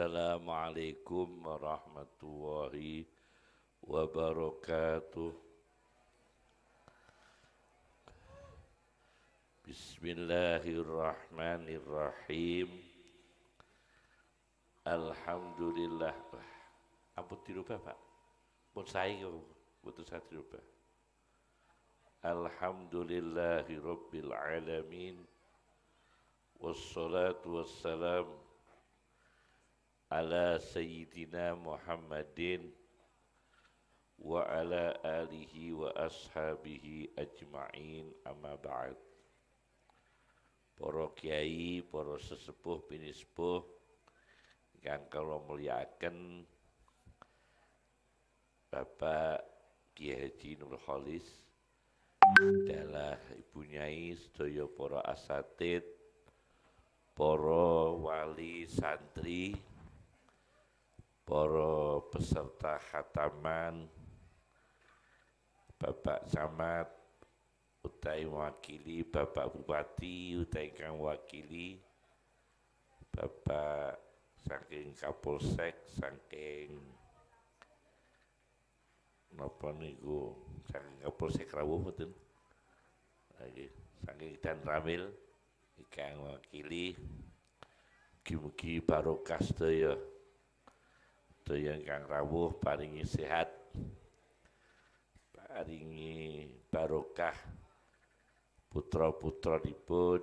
Assalamualaikum warahmatullahi wabarakatuh. Bismillahirrahmanirrahim. Alhamdulillah. Ampun dirubah Pak. Pun saya betul saya dirubah. Alhamdulillahi rabbil alamin. Wassalatu wassalam ala sayyidina Muhammadin wa ala alihi wa ashabihi ajma'in, amma ba'd. Para kiai, para sesepuh pinisepuh yang kalau muliakan Bapak Kiai Haji Nur Kholis adalah Ibu Nyai, sedaya para asatid, para wali santri, para peserta khataman, Bapak Camat, utai wakili Bapak Bupati, utai kang wakili Bapak saking Kapolsek, saking napa niku, saking Kapolsek rawuh mboten. Nggih, saking Dan Ramil ingkang wakili, mugi-mugi barokah sedaya. Sedaya ingkang rawuh paringi sehat, paringi barokah putra-putranipun,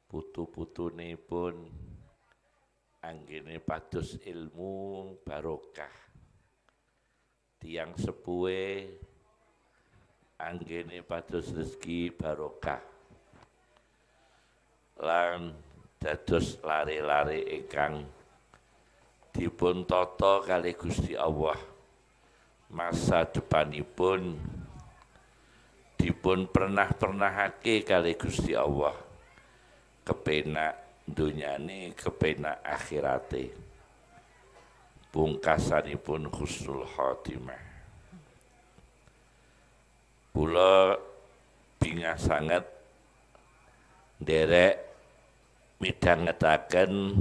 putu-putunipun, anggene pados ilmu barokah, tiang sepuhe anggene pados rezeki barokah, lan dados lare-lare ingkang dipun tata kalih Gusti Allah, masa depanipun dipun pernah-pernahake kalih Gusti Allah, kepenak dunyane, kepenak akhirate, pungkasanipun husnul khotimah. Kula bingah sanget nderek midhangetaken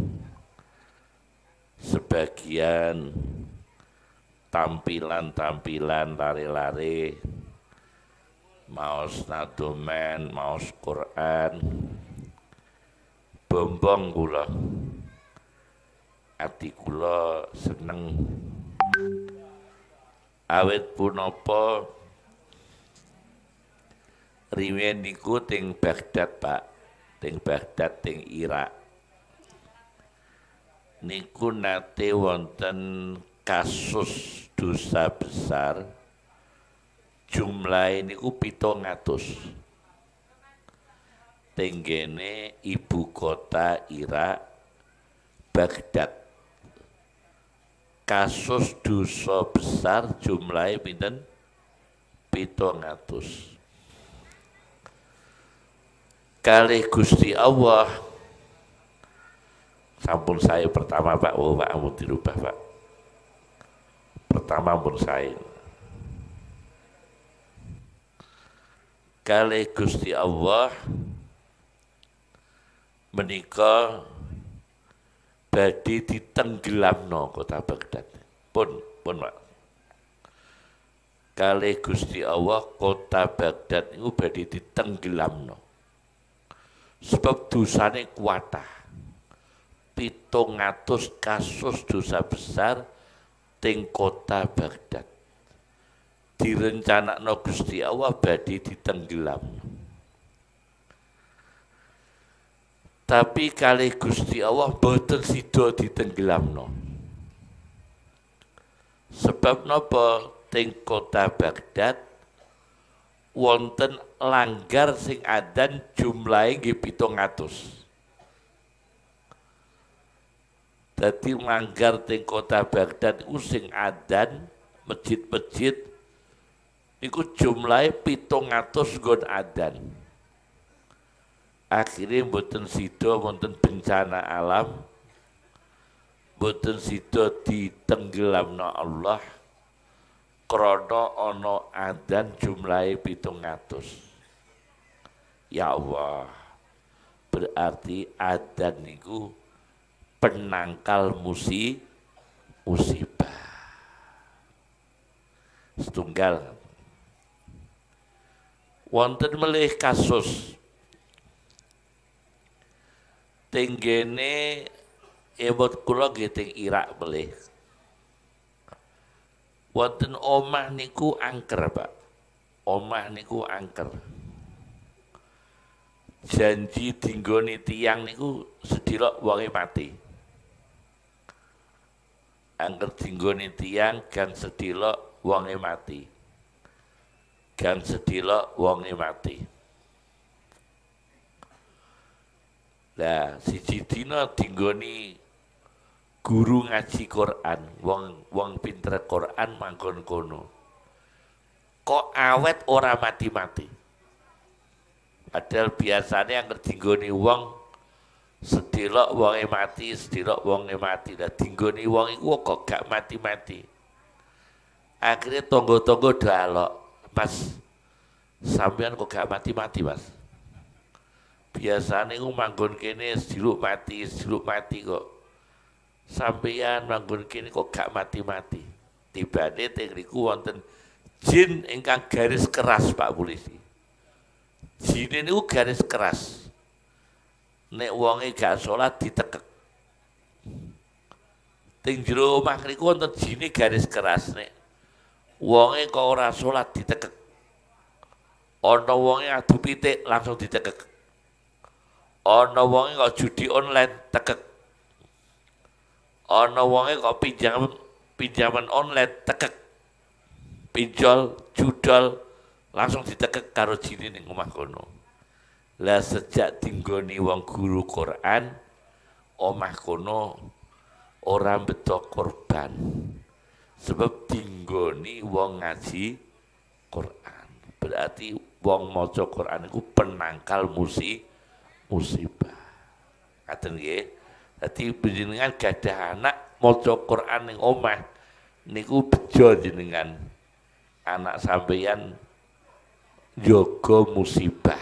sebagian tampilan-tampilan lare-lare, maos nadomen, maos Quran, bombong kula, ati kula seneng. Awit punapa riyen niku teng Baghdad Pak, teng Baghdad teng Irak niku nate wonten kasus dosa besar, jumlah niku 700 tenggene ibu kota Irak, Baghdad. Kasus dosa besar jumlahnya pinten 700. Kalih Gusti Allah sampun saya pertama Pak, Pak ampun dirubah Pak. Pertama pun saya. Kalih Gusti Allah menika badhe ditenggelamno kota Baghdad. Pun Pak. Kalih Gusti Allah kota Baghdad niku badhe ditenggelamno. Sebab dosane kuatah. 700 kasus dosa besar teng kota Baghdad. Direncanakno Gusti Allah badhe ditenggelamno. Tapi kalih Gusti Allah boten sida ditenggelamno. Sebab napa? Teng kota Baghdad wonten langgar sing adan jumlahe nggih 700. Dadi langgar teng kota Baghdad iku sing adan masjid-masjid niku jumlahe 700 nggon adan. Akhirnya mboten sida wonten bencana alam, mboten sida ditenggelamno Allah krana ana adzan jumlahe 700. Ya Allah, berarti adzan niku penangkal musibah. Setunggal wonten melih kasus tenggene emot kula nggih teng Irak melih. Wonten omah niku angker, Pak. Omah niku angker. Janji dinggoni tiang niku sedilok wonge mati. Angker dinggoni tiang gang sedilok wonge mati. Gang sedilok wonge mati. Lah siji dina dinggoni guru ngaji Quran, wong pinter Quran manggon kono. Kok awet ora mati-mati. Padahal biasanya yang dinggoni wong sedelok wonge mati, sedelok wonge mati. Lah dinggoni wong iku kok gak mati-mati. Akhirnya tonggo-tonggo dalok, Mas, sampean kok gak mati-mati, Mas? Biasanya iku manggon kene sedelok mati kok. Sampeyan manggon kene kok gak mati-mati. Tibane teng riku wonten jin ingkang garis keras, Pak Polisi. Jin niku garis keras. Nek wonge gak salat ditekek. Teng jero omah riku wonten jine garis keras, nek wonge kok ora salat ditekek. Ana wonge adu pitik langsung ditekek. Ana wonge kok judi online tekek. Ana wonge kok pinjaman online tekek. Pinjol, judol langsung ditekek karo jine ning omah kono. Lah sejak dinggoni wong guru Quran, omah kono ora beto korban. Sebab dinggoni wong ngaji Quran. Berarti wong maca Quran iku penangkal musibah. Ngaten nggih. Dadi panjenengan gadah anak maca Quran ning omah niku bejo jenengan. Anak sampeyan jaga musibah.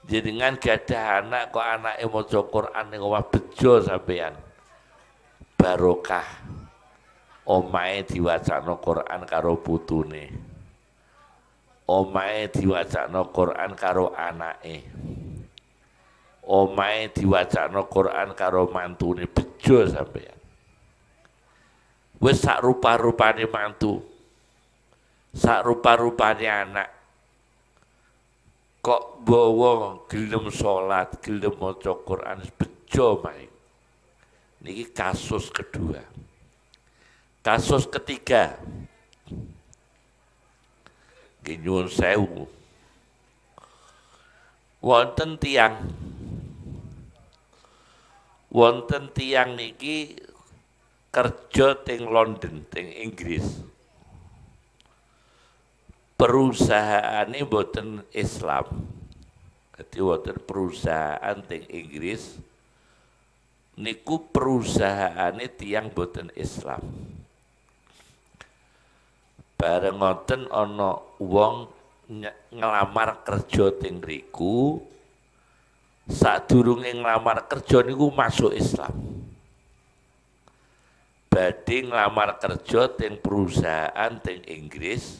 Jenengan gadah anak kok anake maca Quran ning omah bejo sampeyan. Barokah omahe diwacana Quran karo putune. Omahe diwacana Quran karo anake. Omahe diwacana Quran karo mantune bejo sampeyan. Wis sak rupa-rupane mantu. Sak rupa-rupane anak. Kok bawa gelem salat, gelem maca Quran bejo mae. Niki kasus kedua. Kasus ketiga. Nggih nyuwun sewu. Wonten tiang niki kerja teng London, teng Inggris. Perusahaane mboten Islam. Jadi wonten perusahaan teng Inggris niku perusahaane tiang mboten Islam. Bareng ngoten ana wong ngelamar kerja teng riku. Sadurunge nglamar kerja niku masuk Islam. Badhe nglamar kerja teng perusahaan teng Inggris.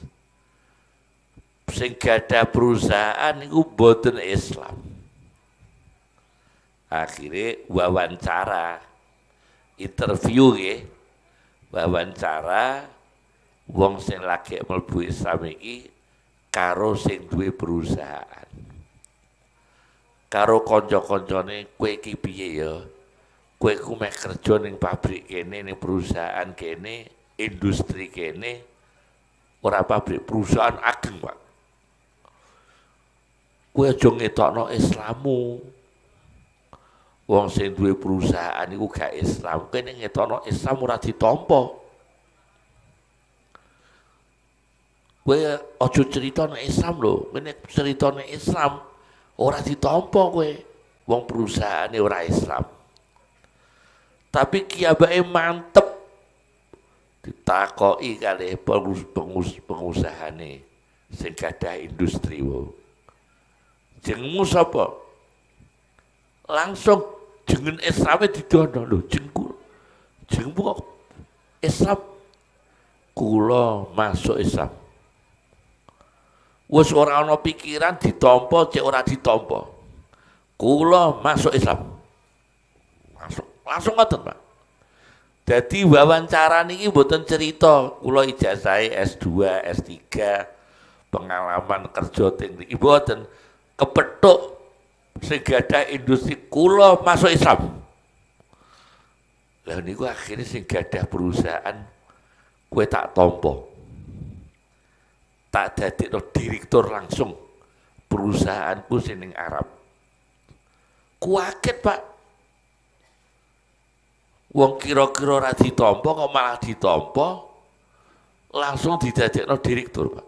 Sing gadah perusahaan niku boten Islam. Akhirnya wawancara, interview nggih. Wawancara wong sing lagi mlebu Islam iki karo sing duwe perusahaan. Karo kanca-kancane kowe iki piye ya? Kowe ku meh kerja ning pabrik kene, ning perusahaan kene, industri kene, ora pabrik, perusahaan ageng, Pak. Kowe aja ngetokno Islammu. Wong sing duwe perusahaan iku gak Islam, kowe ning ngetokno Islam ora ditampa. Kowe aja critane Islam lho, kowe nek critane Islam ora ditampa kowe. Wong perusahaane ora Islam. Tapi kiyabae mantep. Ditakoki kalih pengusahane sing gadah industri wae. Jenengmu sapa? Langsung jengen Islame didono lho, jengku kok Islam, kula masuk Islam. Wis ora ana pikiran ditampa cek ora ditampa. Kula masuk Islam. Langsung ngoten, Pak. Dadi wawancara niki mboten cerita kula ijazahe S2, S3, pengalaman kerja teng mriki mboten. Kepethuk sing gadah industri kula masuk Islam. Lah niku akhirnya sing gadah perusahaan kue tak tompo. Tak dadekno direktur langsung perusahaanku sing ning Arab. Kuaget, Pak. Wong kira-kira ora ditampa kok malah ditampa, langsung didadekno direktur, Pak.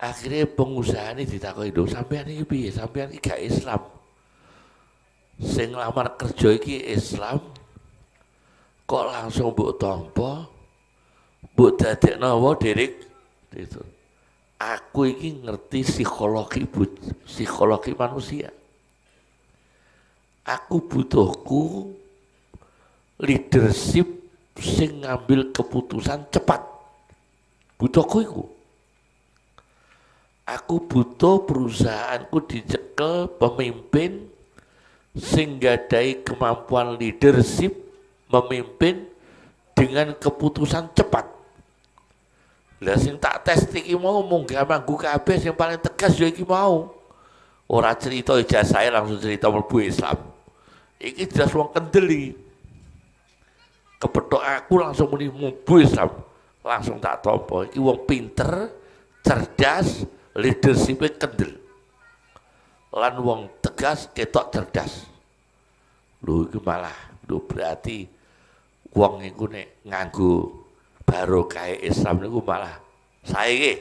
Akhirnya pengusaha ini ditakoki, "Lho, sampean iki piye? Sampean iki gak Islam. Sing lamar kerja iki Islam, kok langsung mbok tampa, mbok dadekno apa direktur. Aku iki ngerti psikologi manusia. Aku butuhku leadership sing ngambil keputusan cepat. Butuhku iku. Aku butuh perusahaanku dicekel pemimpin sing gadahi kemampuan leadership memimpin dengan keputusan cepat. Lah sing tak tes iki mau munggah manggu kabeh sing paling tegas ya iki mau. Ora cerita ijazah langsung cerita mlebu Islam. Iki jelas wong kendeli. Kepethuk aku langsung muni mlebu Islam. Langsung tak tampa iki wong pinter, cerdas, leadership-e kendel. Lan wong tegas ketok cerdas. Lho iki malah lho berarti wong iku nek nganggo barokah Islam niku malah saiki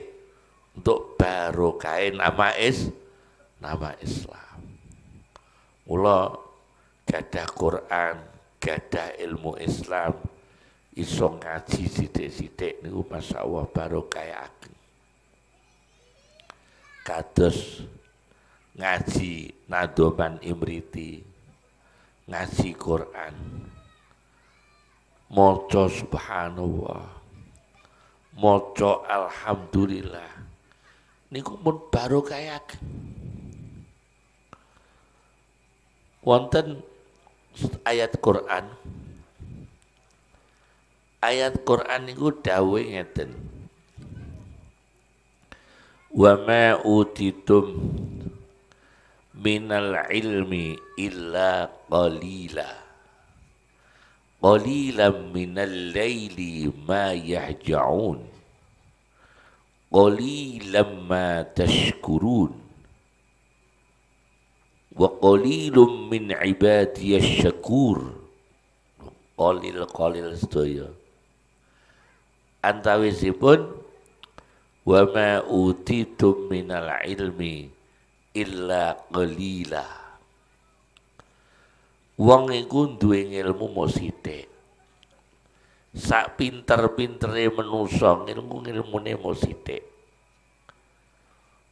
untuk barokah nama Islam. Mula gadah Quran, gadah ilmu Islam, iso ngaji sithik-sithik niku masyaallah barokah ageng. Kados ngaji Nadoman Imriti, ngaji Quran, maca subhanallah, maca alhamdulillah, niku pun barokah ageng. Wonten ayat Quran niku dawuh ngeten, wa ma utitum minal ilmi illa qalilan minal laili ma yahja'un qalilan ma tashkurun wa qalilum min ibadiyasy syakur. Qalil sedaya antawisipun wa ma utitum minal ilmi illa qalila. Wong iku duwe ilmu mung sithik. Sak pinter-pintere manusa ilmune mung sithik.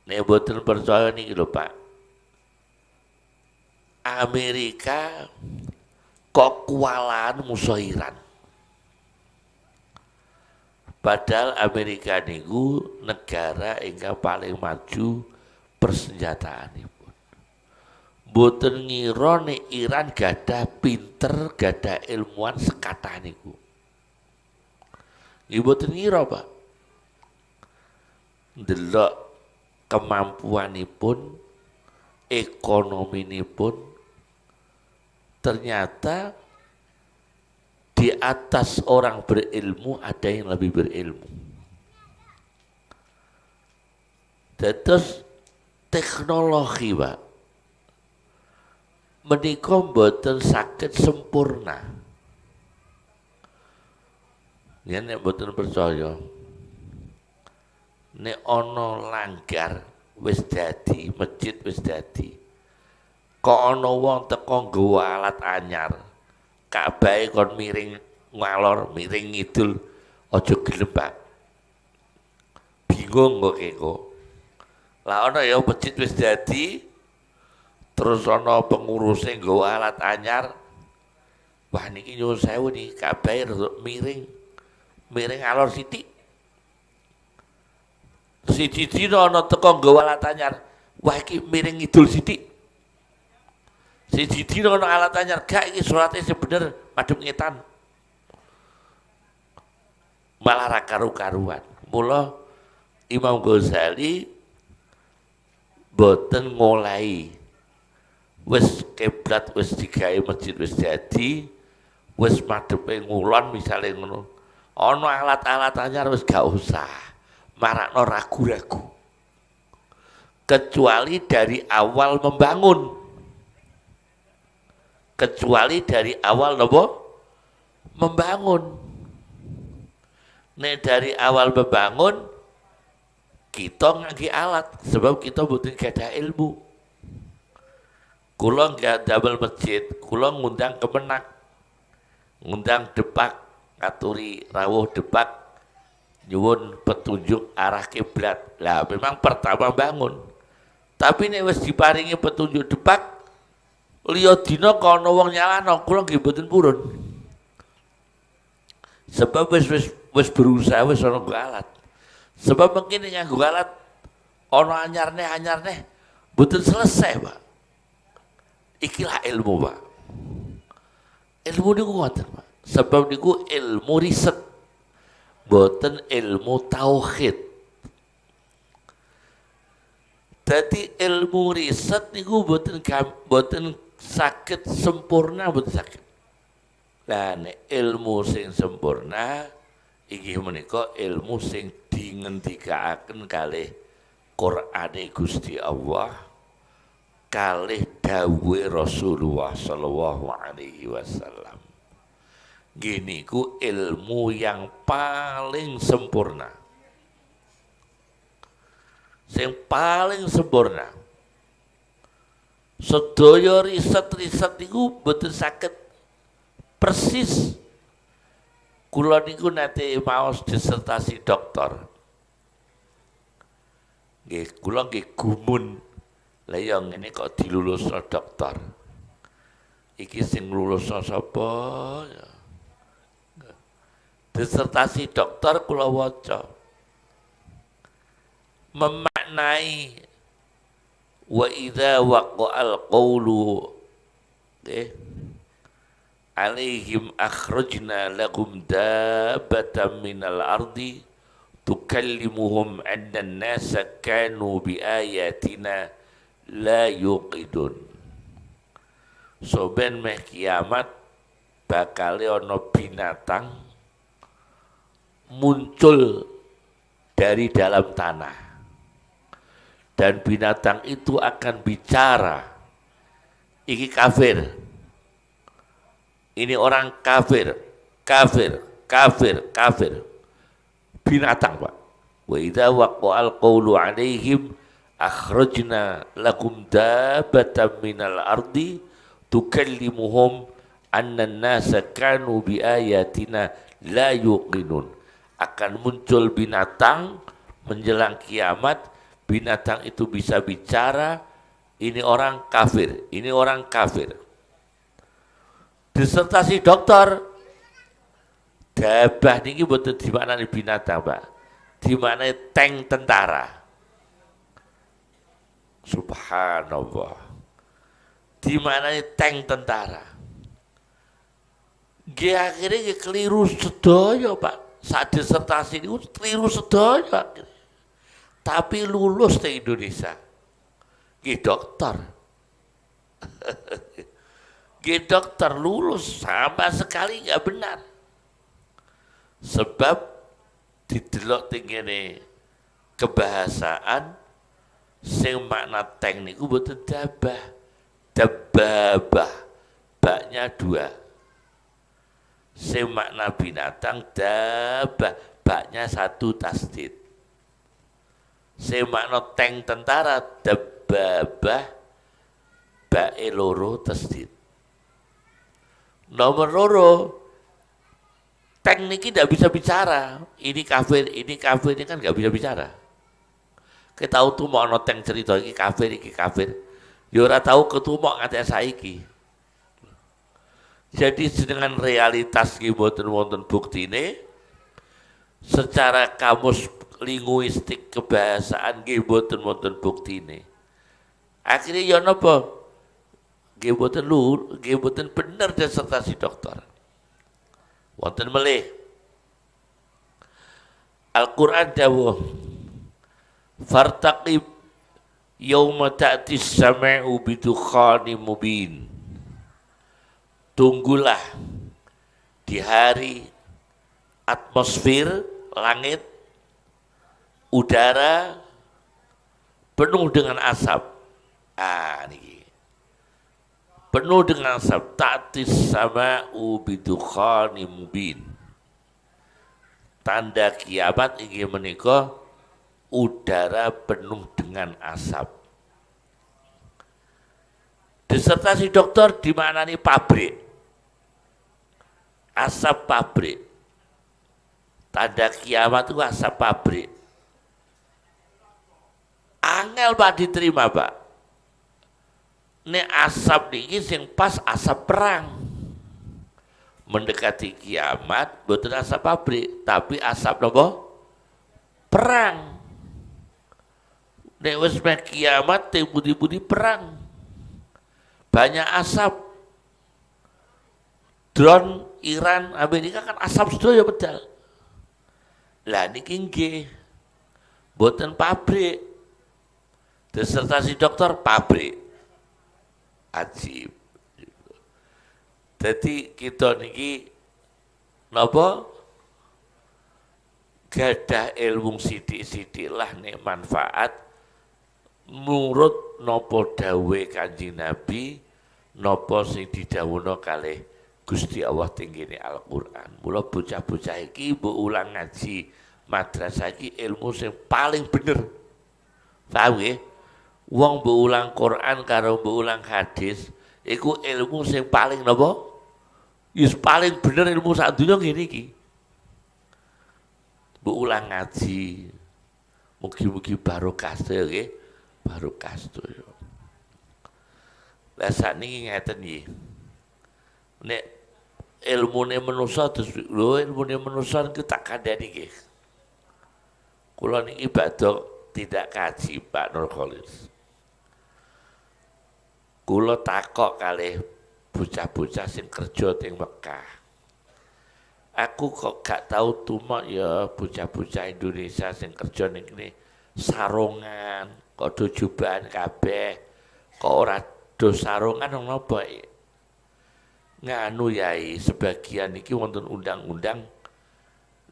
Nek boten percaya niki lho, Pak. Amerika kok kualaan musuh Iran. Padahal Amerika niku negara ingkang paling maju persenjataanipun. Mboten ngira nek Iran gadah pinter, gadah ilmuwan sekathah niku. Nggih mboten ngira, Pak. Ndelok kemampuanipun, ekonominipun, ternyata di atas orang berilmu ada yang lebih berilmu. Terus teknologi, Pak, menika mboten saged sempurna. Ya nek mboten percaya, nek ana langgar wis dadi, masjid wis dadi, kok ana wong teko nggawa alat anyar, Ka'bah kon miring ngalor, miring ngidul, aja gelem, Pak. Bingung kok keko. Lah ana ya masjid wis dadi, terus ana pengurusnya nggawa alat anyar. Wah niki nyuwun sewu nih kabeh miring alor sithik. Siji dina ana teko nggawa alat anyar. Wah iki miring ngidul sithik. Siji dina ana alat anyar, gak iki salate sing bener madhep ngetan. Malah ra karu-karuan. Mula Imam Ghazali boten ngolahi. Wis kiblat wis digawe masjid wis dadi, wis madhepe ngulon misale ngono. Ana alat-alat anyar wis gak usah. Marakno ragu-ragu. Kecuali dari awal membangun. Kecuali dari awal napa? Membangun. Nek dari awal membangun kita ngangge alat sebab kita butuh gadah ilmu. Kula nggak damel masjid, kula ngundang Kemenak, ngundang Depak, katuri rawuh Depak, nyuwun petunjuk arah kiblat. Lah memang pertama bangun, tapi nek wis diparingi petunjuk Depak, liya dina kono wong nyalano, kula nggih mboten purun. Sebab wis berusaha wis ana alat. Sebab mungkin nganggo alat ana anyarne mboten selesai, Pak. Ikilah ilmu, Pak. Ilmu niku ngoten, Pak. Sebab niku ilmu riset, boten ilmu tauhid. Dadi ilmu riset niku boten saged sempurna, boten saged. Lah nek ilmu sing sempurna inggih menika ilmu sing dingendikaaken kalih Qur'ane Gusti Allah, kalih dawuhe Rasulullah sallallahu alaihi wasallam. Gini ku ilmu yang paling sempurna. Sing paling sempurna. Sedaya riset-riset niku boten saged persis. Kula niku nate maos disertasi doktor. Nggih, kula nggih gumun. Lah ya ngene kok dilulusno doktor. Iki sing lulusno sapa? Disertasi doktor kula waca. Memaknai wa idza waqa'al qawlu alaihim akhrajna lahum dabbatan minal ardi tukallimuhum anna an-nasa kanu bi ayatina la yuqidun. So ben meh kiamat bakal ana binatang muncul dari dalam tanah. Dan binatang itu akan bicara. Iki kafir. Ini orang kafir. Binatang, Pak. Wa idza waqa'al qawlu 'alaihim akhrajna lakum dabbatan minal ardi tukallimuhum anna an-nasa kanu bi ayatina la yuqinun. Akan muncul binatang menjelang kiamat. Binatang itu bisa bicara, ini orang kafir, ini orang kafir. Disertasi dokter, dabah niki mboten dimaknani binatang, Pak. Dimaknani tank tentara. Subhanallah. Dimaknani tank tentara. Nggih akhirnya keliru sedaya, Pak. Saat disertasi niku keliru sedaya. Tapi lulus di Indonesia. Nggih dokter. Nggih dokter lulus sama sekali nggak benar. Sebab didelok tingene kebahasaan sing makna teknik mboten dabah. Dababah. Baknya 2. Sing makna binatang dabah. Baknya 1 tasdid. Sing makna tank tentara dababah bae loro tasdid. Nomor loro, tank niki tidak bisa bicara. Ini kafir ini kan nggak bisa bicara. Kita tahu tuh mau ana tank cerita iki kafir. Ya ora tahu ketumok nganti saiki. Jadi dengan realitas ki mboten wonten buktine, secara kamus linguistik kebahasaan nggih mboten wonten buktine. Akhirnya ya napa? Nggih mboten lur, nggih mboten bener disertasi doktor. Wonten melih. Al-Qur'an dawuh fartaqib yauma ta'tis sama'u bidukhanin mubin. Tunggulah di hari atmosfer langit udara penuh dengan asap. Niki. Penuh dengan asap, ta'tis sama'u bidukhanin mubin. Tanda kiamat inggih menika udara penuh dengan asap. Disertasi doktor dimaknani pabrik. Asap pabrik. Tanda kiamat itu asap pabrik. Angel Pak diterima Pak. Ini asap niki sing pas asap perang. Mendekati kiamat betul asap pabrik, tapi asap napa? Perang. Nek wis meh kiamat teh budi-budi perang. Banyak asap. Drone Iran, Amerika kan asap sedaya pedal. Lah niki nggih boten pabrik. Disertasi dokter pabrik. Ajib. Jadi kita niki napa gadah ilmu sithik-sithik lah nek manfaat nurut napa dawuhe Kanjeng Nabi napa sing didhawuhna kalih Gusti Allah tinggine Al-Qur'an. Mula bocah-bocah iki mbok ulang ngaji madrasah iki ilmu sing paling bener. Paham nggih? Wong mbok ulang Quran karo mbok ulang hadis iku ilmu sing paling napa? Wis paling bener ilmu sak donya ngene iki. Mbok ulang ngaji. Mugi-mugi barokah nggih. Barokah sedaya. Lah sakniki ngeten nggih. Nek ilmune manusa terus lho ilmune manusa niku tak kandhani nggih. Kula niki badhe tidak kaji Pak Nur Khalis. Kula takok kalih bocah-bocah sing kerja teng Mekah. Aku kok gak tahu tumak ya bocah-bocah Indonesia sing kerja ning kene sarungan, kok do jubahan kabeh, kok ora do sarungan napa nganu yai sebagian iki wonten undang-undang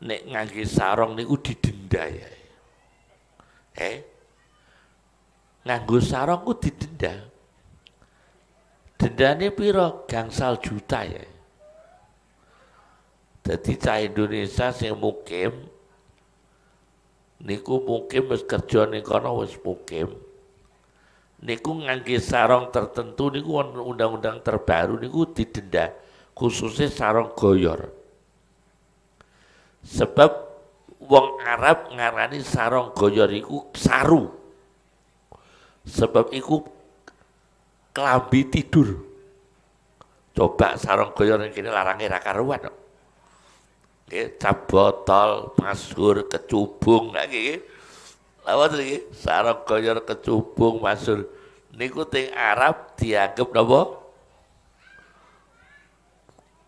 nek ngangge sarung niku didenda ya. Nganggo sarung ku didenda. Dendane piro? Gangsal juta ya. Jadi cah Indonesia sing mukim niku mukim wis kerja ning kono wis mukim. Niku ngangge sarung tertentu niku undang-undang terbaru niku didenda khususnya sarung goyor. Sebab wong Arab ngarani sarung goyor iku saru. Sebab iku kelambi tidur. Coba sarung goyor ning kene larange ra karuan kok. Nggih, cap botol, masyhur, kecubung lha nggih. Lha iki sarung goyor kecubung masyhur niku teng Arab dianggep napa?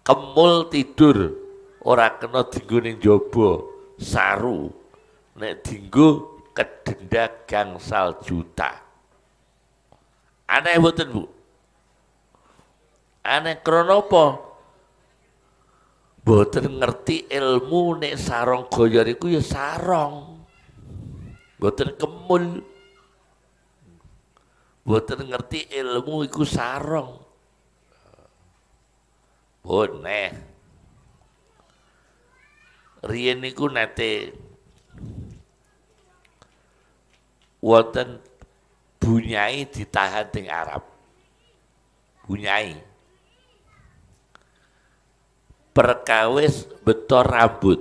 Kemul tidur, ora kena dienggo ning jaba, saru. Nek dienggo kedenda gangsal juta. Aneh mboten Bu? Aneh krana apa? Mboten ngerti ilmu nek sarung goyor iku ya sarung. Mboten kemul. Mboten ngerti ilmu iku sarung. Boneh. Riyen niku nate wonten Bunyai ditahan teng Arab. Bunyai. Perkawis betor rambut.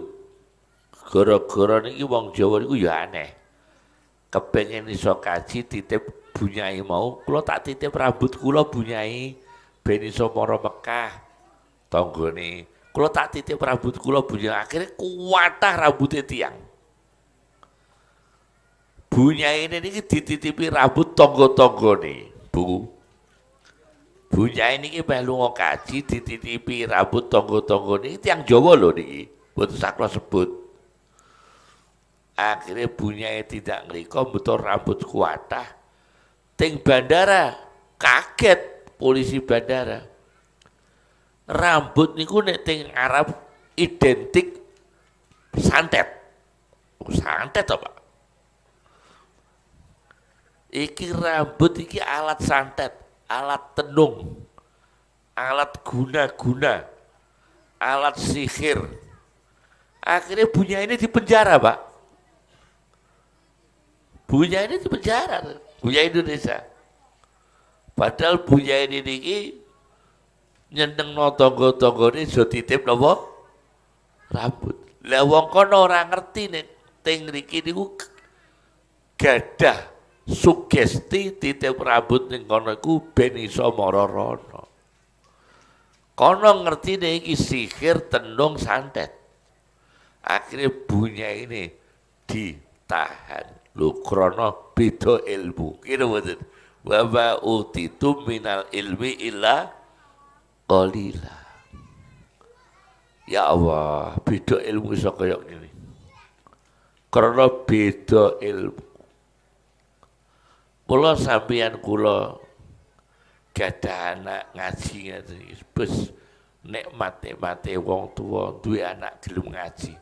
Gara-gara niki wong Jawa niku ya aneh. Kepengen iso kaji titip bunyai mau kula tak titip rambut kula bunyai ben iso mara Mekah tanggane kula tak titip rambut kula bunyai akhirnya kuwatah rambutnya tiang bunyai ini dititipi rambut tangga-tanggane Bu bunyai ini melu kaji dititipi rambut tangga-tanggane tiang Jawa lho niki mboten sakla sebut akhirnya bunyai tidak ngriko betul rambut kuwatah ting bandara kaget polisi bandara rambut niku nek ting Arab identik santet santet apa iki rambut iki alat santet alat tenung alat guna-guna alat sihir akhirnya bunya ini dipenjara Pak bunya ini dipenjara bunya Indonesia padahal bunya ini nyeneng no tonggo-tonggo ini so titip napa rambut lah wong kono ora ngerti nek teng mriki niku gadah sugesti titip rambut ning kono iku ben iso mara rono kono ngerti nek iki sihir tenung santet akhirnya bunya ini ditahan lu krono beda ilmu kira mboten wa ma utitu minal ilmi illa qalila ya Allah beda ilmu iso kaya ngene krono beda ilmu mula sampeyan kula gadah anak ngaji ngaten bes nikmat-nikmate wong tuwa duwe anak gelem ngaji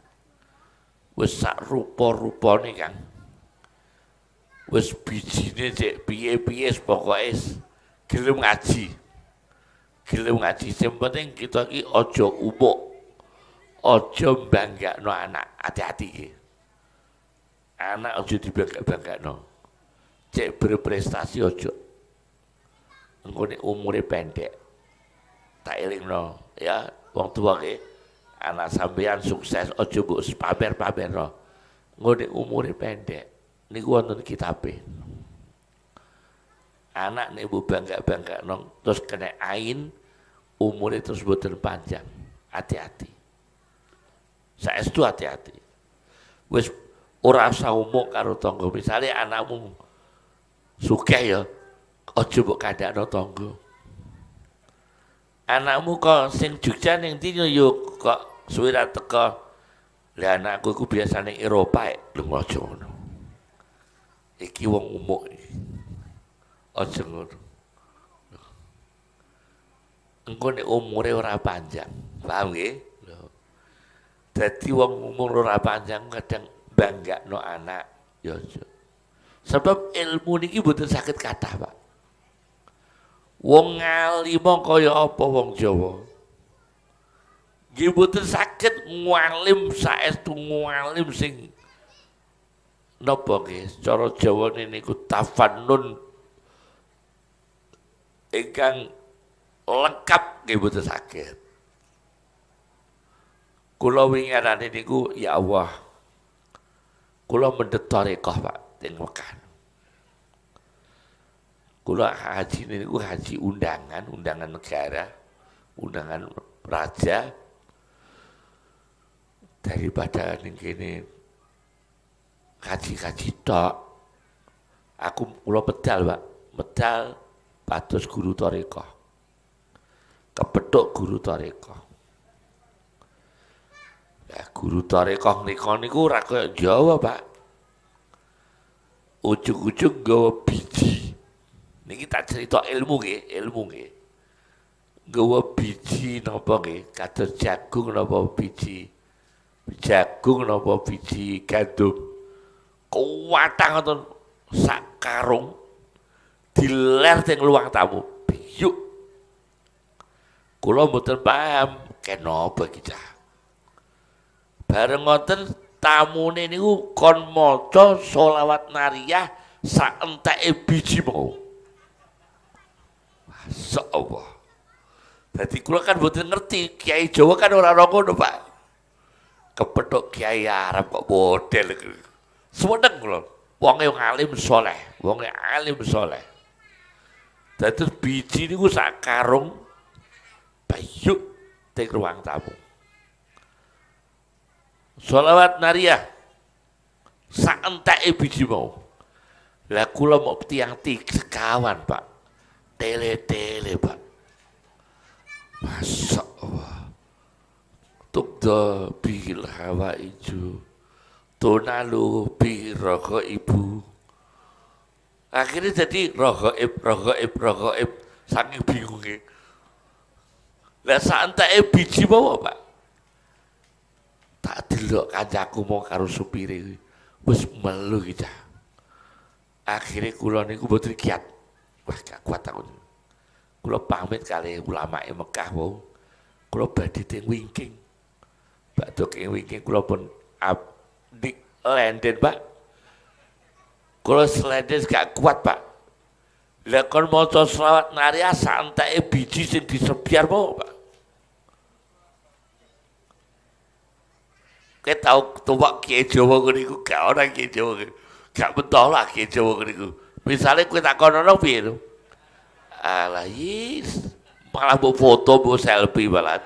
wis sak rupa-rupane Kang wis bijine cek piye-piye pokoke gelem ngaji sing penting kita iki aja umuk aja banggakno anak hati-hati iki anak aja dibangga-banggakno cek berprestasi aja engko nek umure pendek tak elingno ya wong tua ki anak sampeyan sukses aja mbok pamer-pamerno engko nek umure pendek niku wonten kitabe. Anak nek mbok bangga-banggakno terus kena ain umure terus boten panjang. Hati-hati. Saestu hati-hati. Wis ora usah umuk karo tangga. Misale anakmu sugih ya aja mbok kandhakno tangga. Anakmu kok sing Jogja ning ndi yo kok suwe ra teka. Lah anakku iku biasane Eropa lho aja ngono. Iki wong umuk iki. Aja ngono. Engko nek umure ora panjang, paham nggih? Lho. Dadi wong umur ora panjang kadang banggakno anak ya aja. Sebab ilmu niki mboten saged kathah, Pak. Wong alim kaya apa wong Jawa? Nggih mboten saged ngalim saestu ngalim sing napa nggih cara Jawa niku tafannun ingkang lengkap nggih mboten saged. Kula winginane niku ya Allah. Kula mendhet tarekah Pak teng Mekah. Kula haji niku haji undangan negara, undangan raja daripada ning kene kaji tok. Aku kula medal, Pak. Medal pados guru tarekah. Kepethuk guru tarekah. Lah guru tarekah niku ora kaya Jawa, Pak. Ujug-ujug nggawa biji. Niki tak cerita ilmu nggih. Nggawa biji napa nggih? Kados jagung napa biji. Jagung napa biji gandum. Kuwatang ngoten sak karung diler teng luang tamu. Biyuk. Kula mboten paham kenapa iki cah. Bareng ngoten tamune niku kon maca sholawat nariyah sak enteke biji mau. Masyaallah. Dadi kula kan mboten ngerti, Kiai Jawa kan ora ngono, Pak. Kepethuk Kiai Arab kok model iku. Seneng kula. Wonge alim saleh, wonge alim soleh. Dadi biji niku sak karung bayuk teng ruang tamu. Sholawat nariyah sak enteke biji mau. Lah kula mau tiang sekawan, Pak. Tele-tele, Pak. Masya Allah. Tukda bil hawa ijo. Tonalu bi rogo ibu. Akhirnya jadi rogoib saking bingungnya. Lah santai biji bawa, Pak. Tak delok kancaku mau karo supire wis melu kita. Akhirnya kula niku mboten kiat. Wah, gak kuat aku. Kula pamit kali ulama Mekah wau. Kula badhe teng wingking. Badhe teng wingking kula pun di lenden, Pak. Kalau selendis gak kuat, Pak. Lah kon maca selawat nariyah santai biji sing disebiar mau, Pak. Kowe tau tuwak Kiai Jawa niku gak ora Kiai Jawa. Gak betul lah Kiai Jawa niku. Misale kowe tak kono piye lho. Alah yes. Malah mbok foto, mbok selfie malah.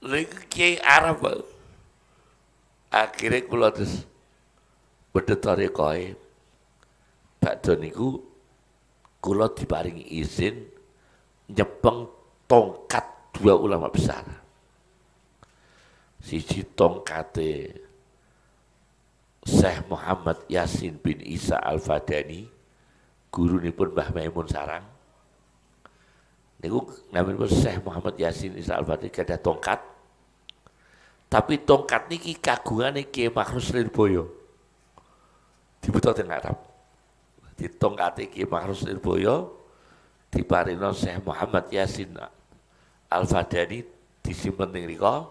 Lha Kiai Arab, Pak. Akhirnya kula terus bedetare koe bakdo niku kula diparingi izin nyepeng tongkat dua ulama besar. Siji tongkate Syekh Muhammad Yasin bin Isa Al-Fadani, gurunipun Mbah Maimun Sarang. Niku naminipun Syekh Muhammad Yasin Isa Al-Fadani gadah tongkat. Tapi tongkat niki kagungane Kiai Makhrus Lirboyo. Dibutuh teng Arab. Di tongkate Ki Makhrus Lirboyo diparino Syekh Muhammad Yasin Al-Fadani disimpen ning rika.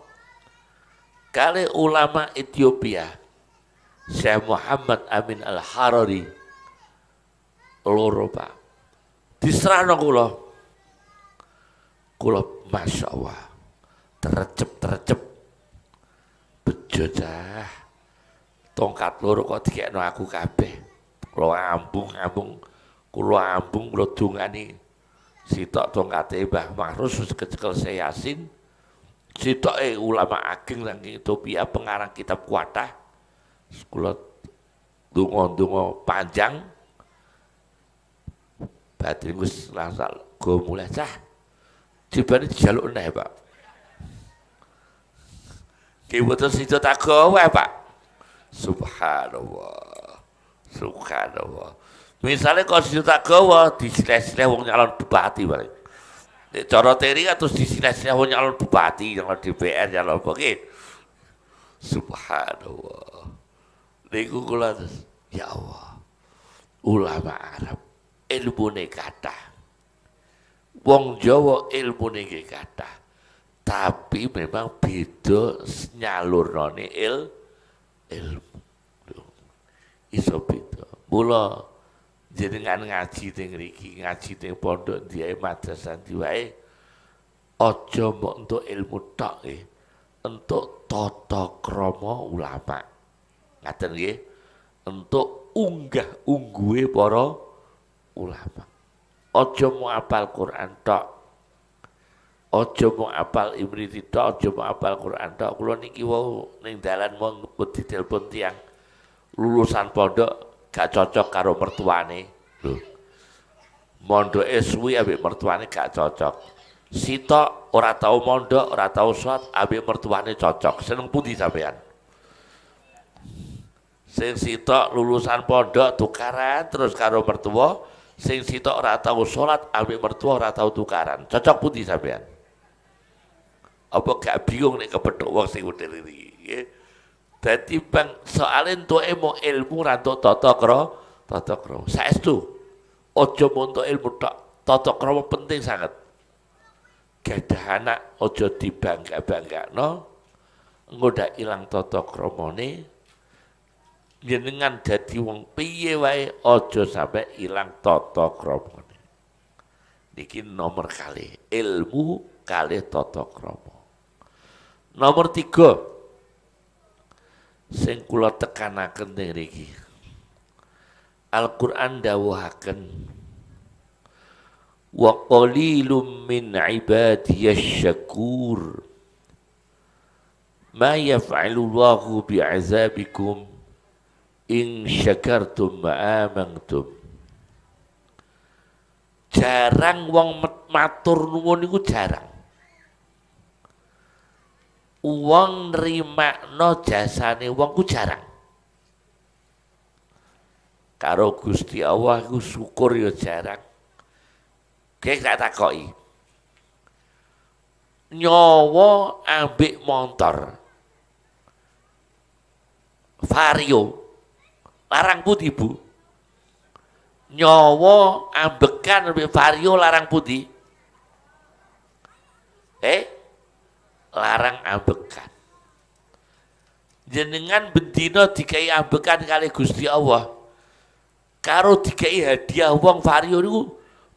Kali ulama Ethiopia Syekh Muhammad Amin Al-Harari loro, Pak. Diserahno kula. Kula masyaallah terecep bejo dah. Tongkat loro kok dikekno aku kabeh. Kula ambung, kula dungani sitok tongkate Mbah Makhrus wis kecekel Syekh Yasin. Sitoke ulama ageng nang Ethiopia pengarang kitab kuatah. Kula donga-donga panjang. Batin wis langsung go mulai cah. Jebane dijaluk neh, Pak. Ki boten sida tak gawe, Pak. Subhanallah. Misalnya kalau tak gawa disileh-sileh wong nyalon bupati balik. Cara teri terus disileh-sileh wong nyalon bupati, nyalon DPR, nyalon apa ki. Subhanallah. Niku kula ya Allah. Ulama Arab ilmune kathah. Wong Jawa ilmune nggih kathah. Tapi memang beda nyalurnane ilmu. Iso beda. Mula jenengan ngaji teng mriki, ngaji teng pondok diae madrasah diwae aja mbok entuk ilmu tok entuk tata krama ulama. Ngaten nggih. Entuk unggah-ungguhe para ulama. Aja mau apal Quran tok. Aja mau apal imriti tok, aja mau apal Quran tok. Kula niki wau ning dalan mau ditelepon tiyang lulusan pondok gak cocok karo mertuane. Lho. Mondoke suwi ambek mertuane gak cocok. Sitok ora tau mondok, ora tau salat ambek mertuane cocok. Seneng pundi sampean? Sing sitok lulusan pondok tukaran terus karo mertua, sing sitok ora tau salat ambek mertua ora tau tukaran. Cocok pundi sampean? Apa gak bingung nek kepethuk wong sing model iki, nggih? Dadi bang soal entuke mau ilmu ra entuk tata krama. Saestu aja montok ilmu tok, tata krama penting sangat. Gadah anak aja dibangga-banggakno, engko ndak ilang tata kramane. Jenengan dadi wong piye wae aja sampe ilang tata kramane. Niki nomor kalih, ilmu kalih tata krama. Nomor 3 sing kula tekanaken niki Al-Qur'an dawuhaken wa qalilum min ibadiyasy syakur ma yaf'alullahu bi'azabikum in syakartum wa amantum. Jarang wong matur nuwun iku jarang. Wong nrimakno jasane wong ku jarang. Karo Gusti Allah iku syukur ya jarang. Kayak tak takoki. Nyawa ambek montor. Vario. Larang putih, Bu. Nyawa ambekan ambek Vario larang putih. Larang ambekan. Jenengan bendina dikai ambekan kali Gusti Allah. Karo dikai hadiah wong Vario niku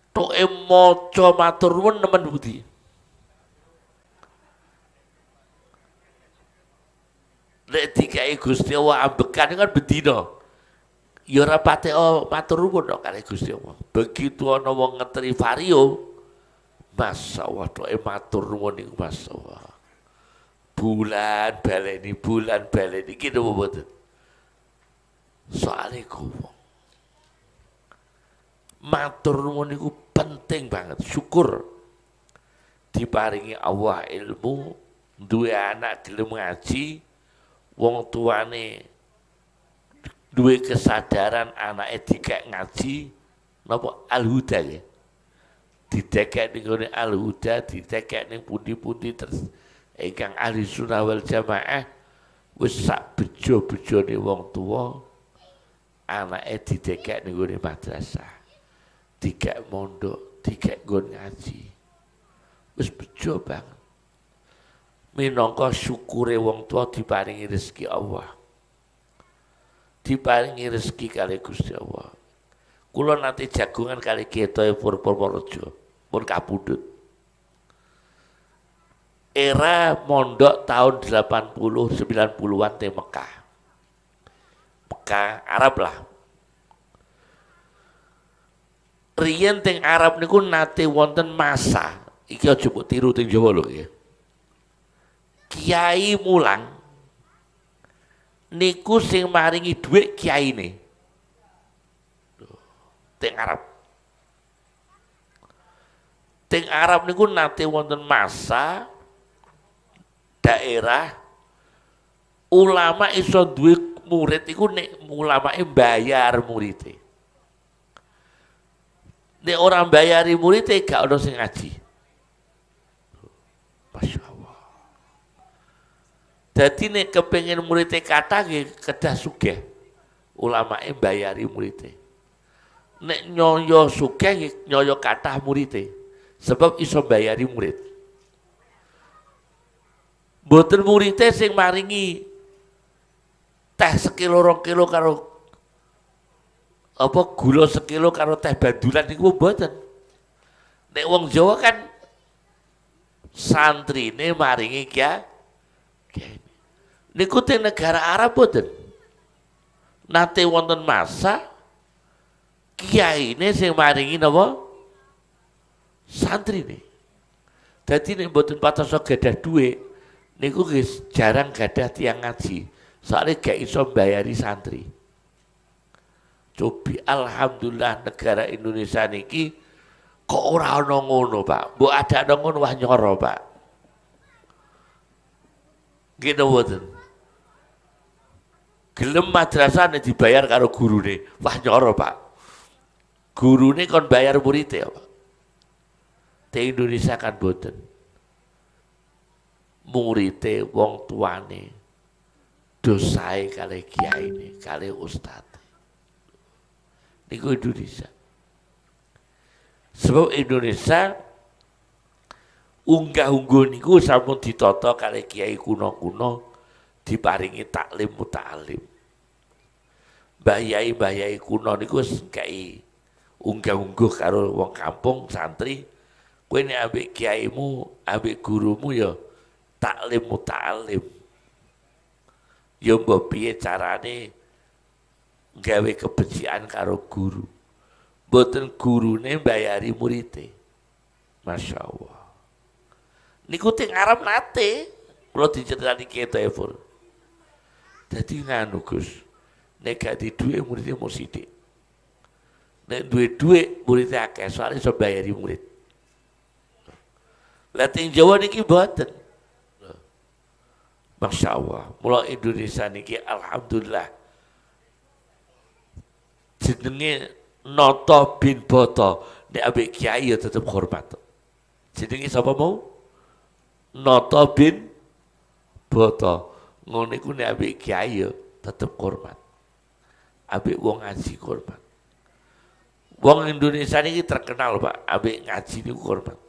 toke maca matur nuwun nemen budi. Nek dikai Gusti Allah ambekan kan bendina. Ya ora pate matur nuwun kali Gusti Allah. Begitu ana wong ngeteri Vario, masyaallah toke matur nuwun niku masyaallah. Bulan baleni gitu mboten. Soale kuwi matur nuwun niku penting banget. Syukur diparingi Allah ilmu, duwe anak gelem ngaji, wong tuane duwe kesadaran anake dikek ngaji, napa al-huda ya. Didekek ning ngene al-huda, didekek ning pundi-pundi terus ingkang ahli sunnah wal jamaah wis sak bejo-bejone wong tuwa anake didekek ning ngene madrasah. Dikek mondok, dikek nggon ngaji. Wis bejo banget. Minangka syukure wong tua diparingi rezeki Allah. Diparingi rezeki kali Gusti Allah. Kula nanti jagungan kali Ketoe Purworejo, pun kapundhut. Era mondok tahun 80 90-an teng Mekah. Mekah Arab lah. Riyen teng Arab niku nate wonten masa, iki aja mbok tiru teng Jawa lho ya. Kiai mulang niku sing maringi dhuwit kiyaine. Teng Arab. Teng Arab niku nate wonten masa daerah ulama iso duwe murid iku nek ulamae bayar muridé. Nek orang bayari muridé gak ono sing ngaji. Masya Allah. Jadi nek kepengen muridé kata kedah sugih. Ulamae bayari muridé. Nek nyoyo sugih nyoyo kathah muridé. Sebab iso bayari murid. Mboten muridé sing maringi teh sekilo 2 kilo karo apa gula sekilo karo teh bandulan niku mboten. Nek wong Jawa kan santrine maringi kiai. Niku teng negara Arab mboten. Nate wonten masa kiyaine sing maringi napa? Santrine. Dadi nek mboten patos gadah dhuwit niku jarang gadah tiyang ngaji. Soalnya gak iso bayari santri. Cobi alhamdulillah negara Indonesia niki kok ora ana ngono, Pak. Mbok ada ngono wah nyoro, Pak. Gitu mboten. Gelem madrasah nek dibayar karo gurune, wah nyoro, Pak. Gurune kon bayar muridé, Pak. Di Indonesia kan mboten. Muridé wong tuane dosae kali kiyaine, kali ustad. Niku Indonesia. Sebab Indonesia unggah-ungguh niku sampun ditata kali kiai kuno-kuno diparingi taklim muta'alim. Mbah yai kuno niku kai unggah-ungguh karo wong kampung santri. Kowe nek ambek kiaimu, ambek gurumu ya taklim muta'alim. Ya mbok piye carane gawe kebencian karo guru. Mboten gurune mbayari muridé. Masya Allah. Niku teng Arab nate, kula diceritani Kiai Taifur. Dadi nganu Gus, nek gak di duwe muridé mung sithik. Nek duwe dhuwit muridé akeh, soalnya iso mbayari murid. Lah teng Jawa niki mboten. Masya Allah, mula Indonesia niki alhamdulillah jenenge Noto bin Boto, nek ambek kiai ya tetep hormat. Jenenge sapa mau? Noto bin Boto. Ngono iku nek ambek kiai ya tetep hormat. Ambek wong ngaji hormat. Wong Indonesia niki terkenal Pak, ambek ngaji niku hormat.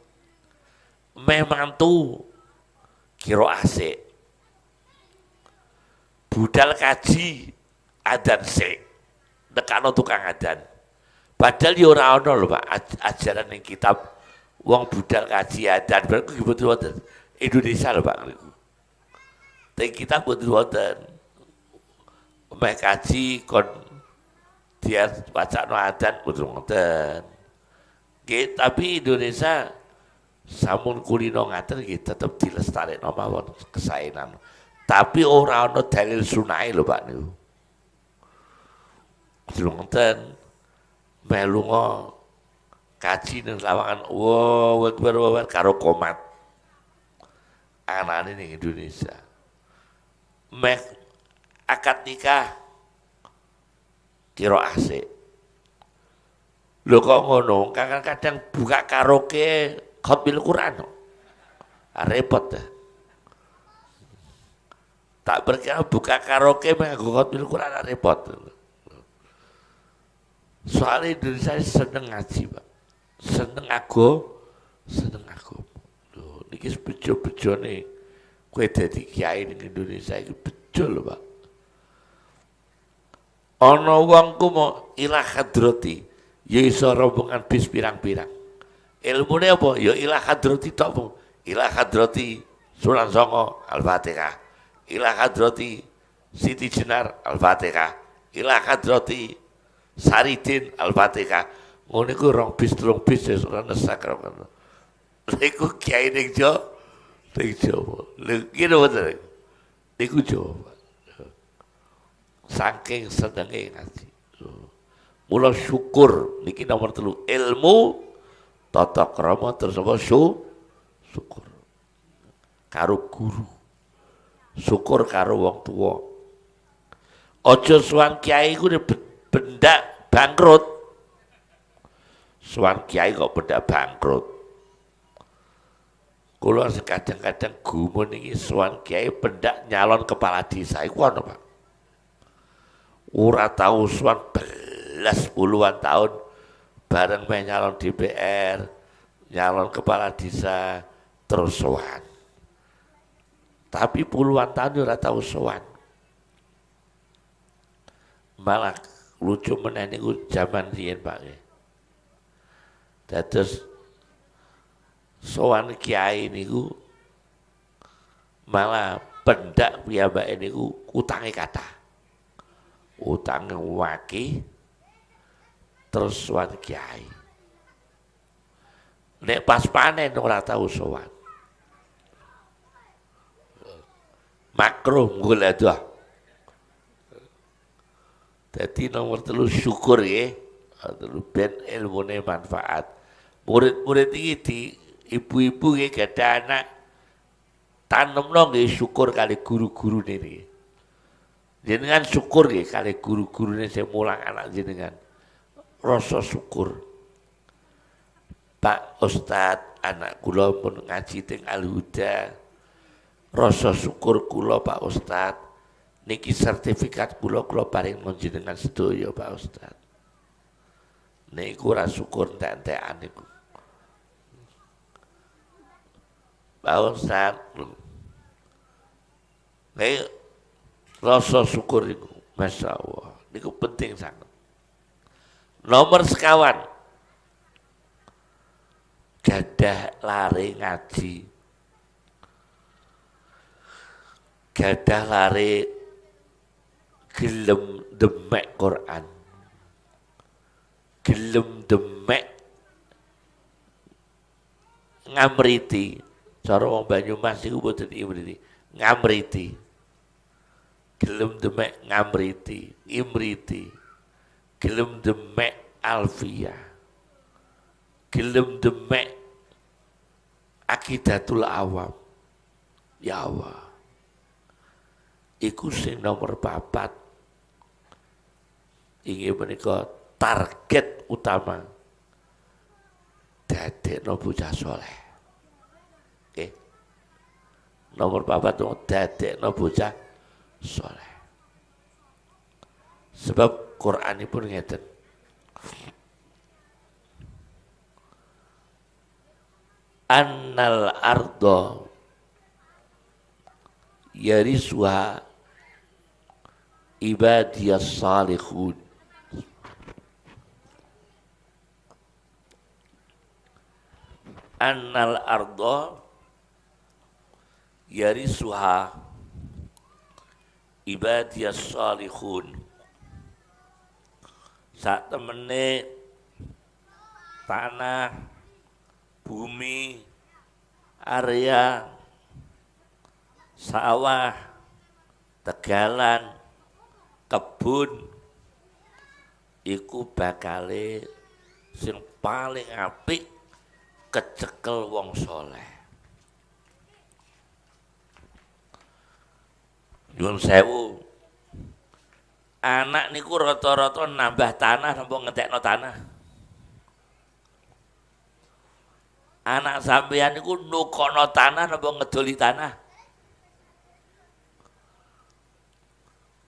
Memang tuh kira asik. Budal kaji adan sik. Nekano tukang adan. Padahal ya ora ana lho Pak ajaran ning kitab wong budal kaji adan berarti mboten wonten. Indonesia lho Pak niku. Teng kitab mboten wonten. Meh kaji kon dia wacana adan mboten wonten. Nggih, tapi Indonesia samun kulino ngaten nggih tetep dilestarekno mawon kesaenan. Tapi ora ana dalil sunahe lho Pak niku. Wonten melu kaji ning lawangan wow akbar karo komat. Anane ning Indonesia. Meh akad nikah kira asik. Lho kok ngono, kadang-kadang buka karaoke khotbil Quran. Repot dah. Tak berkira buka karaoke menganggo khotbil Quran repot. Soalnya Indonesia seneng ngaji Pak, seneng seneng agama. Loh, niki bejo-bejo nih, kue dadi kiai ning Indonesia iki bejo lho Pak. Ana wong ku mau ilah hadrati, ya iso rombongan bis pirang-pirang. Ilmune apa? Ya ilah hadrati tok po. Ilah hadrati Sunan Songo Al-Fatihah. Ilah hadrati Siti Jenar Al-Fatihah. Ilah hadrati Saridin Al-Fatihah. Ngono iku rong bis telung bis ora nesak ngono. Lha iku kiai ning Jawa. Lha kira bener. Niku Jawa. Saking senenge ngaji. Mula syukur niki nomor 3 ilmu tata krama terus apa syukur karo guru. Syukur karo wong tua. Aja sowan kiai ku bendak bangkrut. Sowan kiai kok bendak bangkrut. Kula kadang-kadang gumun iki sowan kiai bendak nyalon kepala desa iku ana Pak. Ora tau sowan belas puluhan tahun bareng meh nyalon DPR, nyalon kepala desa terus sowan. Tapi puluhan tahun ora tau sowan. Malah lucu meneh niku jaman riyen Pak. Dados sowan kiai niku malah pendak piyambake niku utange kathah. Utange waki terus sowan kiai. Nek pas panen ora tau sowan. Makruh ngul aduh. Dadi nomor 3 syukur ya. Ben ilmune manfaat. Murid-murid iki di ibu-ibu nggih gadah anak tanemno nggih syukur kali guru-guru niki. Jenengan syukur nggih kali guru-gurune sing mulang anak jenengan. Rasa syukur. Pak Ustadz, anak kula pun ngaji teng Al-Huda. Rasa syukur kula Pak Ustadz. Niki sertifikat kula paring jenengan sedaya Pak Ustadz. Niku ora syukur entek-entekan niku. Pak Ustadz. Nek rasa syukur niku, Masya Allah, niku penting sangat. Nomor sekawan, gadah lare ngaji, gadah lare gelem demek Quran, gelem demek ngamriti. Cara wong Banyumas iku mboten imriti, ngamriti. Gelem demek ngamriti, imriti. Gelem demek alfiyah. Gelem demek akidatul awam. Ya Allah. Iku sing nomor 4. Inggih menika target utama dadekno bocah saleh. Oke. Nomor 4 dadekno bocah saleh. Sebab Qur'anipun ngeten. Annal ardo yarisuha ibadiyas salihun. Annal ardo yarisuha ibadiyas salihun. Sak temene tanah, bumi, area, sawah, tegalan, kebun iku bakale sing paling apik kecekel wong soleh. Nyuwun sewu, anak niku rata-rata nambah tanah napa ngetekno tanah. Anak sampeyan niku nukono tanah napa ngedoli tanah.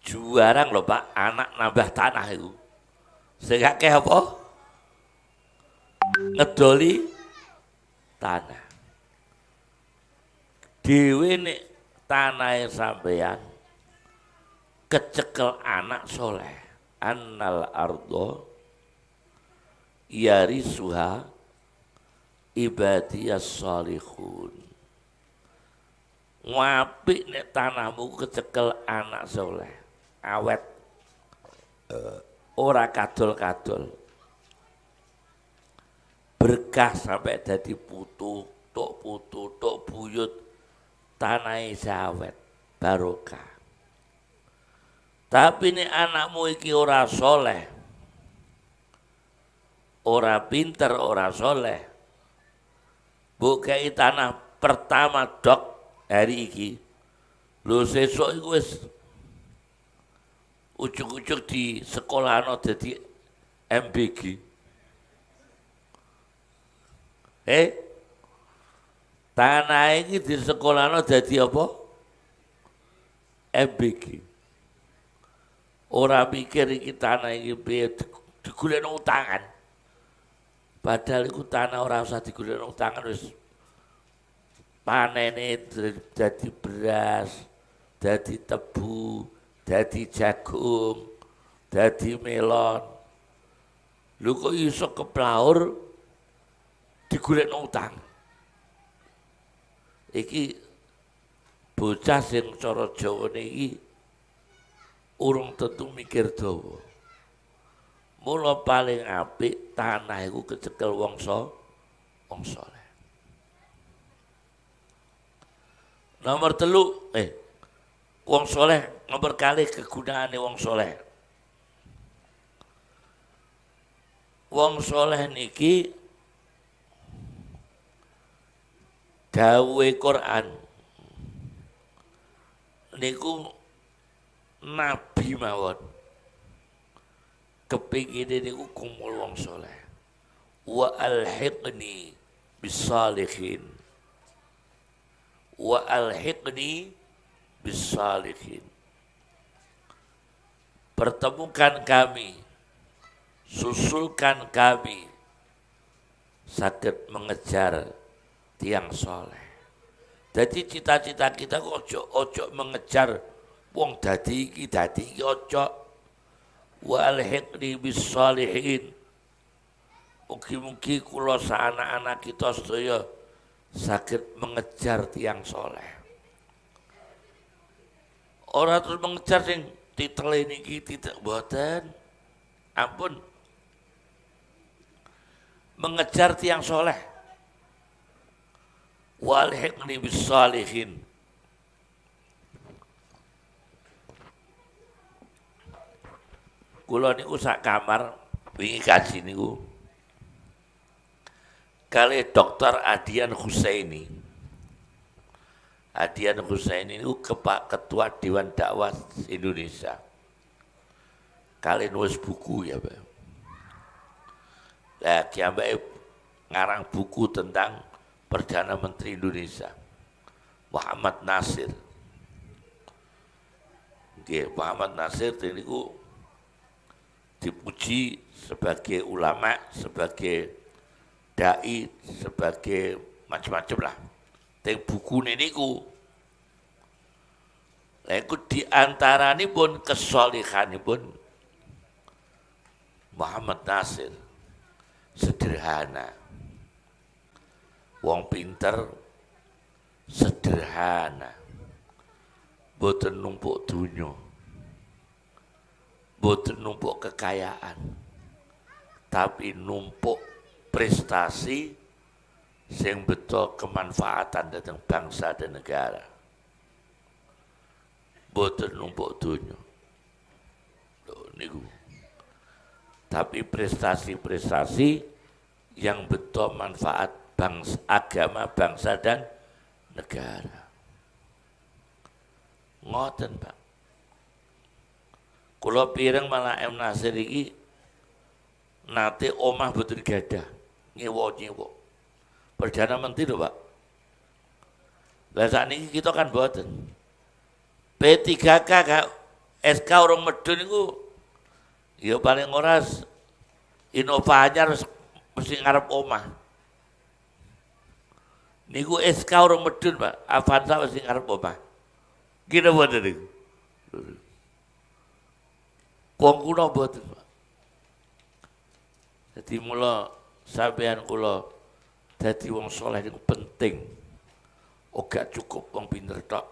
Juarang lho Pak, anak nambah tanah itu. Sing akeh apa? Ngedoli tanah. Dhewe nek tanahe sampeyan kecekel anak soleh. Annal ardo yarisuha ibadiyas salihun. Ngapik nek tanahmu kecekel anak soleh, awet, ora kadol-kadol, berkah sampai dadi putu, tok buyut, tanahnya awet, barokah. Tapi nek anakmu iki ora soleh, ora pinter, ora soleh, bukai tanah pertama dok hari iki, lu sesuk iku wis ujuk-ujuk di sekolahno dadi MBG. Tanah iki di sekolahno dadi apa? MBG. Ora mikir iki tanah iki piye digolekno utangan. Padahal iku tanah ora usah digolekno utangan, wis panene dadi beras, dadi tebu, dadi jagung, dadi melon. Lho kok iso keplaur digolekno utang. Iki bocah sing cara Jawane iki urung tentu mikir dawa. Mula paling apik tanah iku kecekel wong saleh. Nomor 3, wong saleh nomor kali kegunaane wong saleh. Wong saleh niki dawuhe Quran niku nabi mawon kepingine niku kumpul wong saleh. Wa alhiqni bisalihin, wa alhiqni bisalihin. Pertemukan kami, susulkan kami saged mengejar tiang soleh. Jadi cita-cita kita ojo mengejar wong dadi iki ojo. Wa alhiqni bisalihin. Mugi-mugi kula anak-anak kita sedaya saged mengejar tiang soleh. Ora terus mengejar sing titel niki titik mboten. Ampun. Mengejar tiang soleh. Walhiqni bis salihin. Kula niku sak kamar wingi kaji niku kali Dr. Adian Husaini. Adian Husaini niku ketua Dewan Dakwah Indonesia. Kali nulis buku ya, Pak. Lah kiambake ngarang buku tentang Perdana Menteri Indonesia Muhammad Nasir. Nggih, Muhammad Nasir niku dipuji sebagai ulama, sebagai dai, sebagai macam-macam lah. Teng bukune niku. Lha iku diantaranipun kesolihanipun Muhammad Nasir sederhana. Wong pinter sederhana. Boten numpuk dunya. Boten numpuk kekayaan. Tapi numpuk prestasi sing betul kemanfaatan datang bangsa dan negara. Boten numpuk dunya. Loh niku. Tapi prestasi-prestasi yang betul manfaat bangsa, agama, bangsa dan negara. Ngoten, Pak. Kula pireng malah M Nasir iki nate omah boten gadah, nyewa-nyewa. Perdana Menteri lho, Pak. Lah sakniki kita kan boten. P3K Kak SK urung medun niku ya paling ora Innova Anyar mesti ngarep omah. Niku SK urung medun, Pak. Avanza mesti ngarep omah. Gila boten niku. Wong kula boten, Pak. Dadi mula sampeyan kula dadi wong saleh niku penting. Ora cukup wong pinter tok.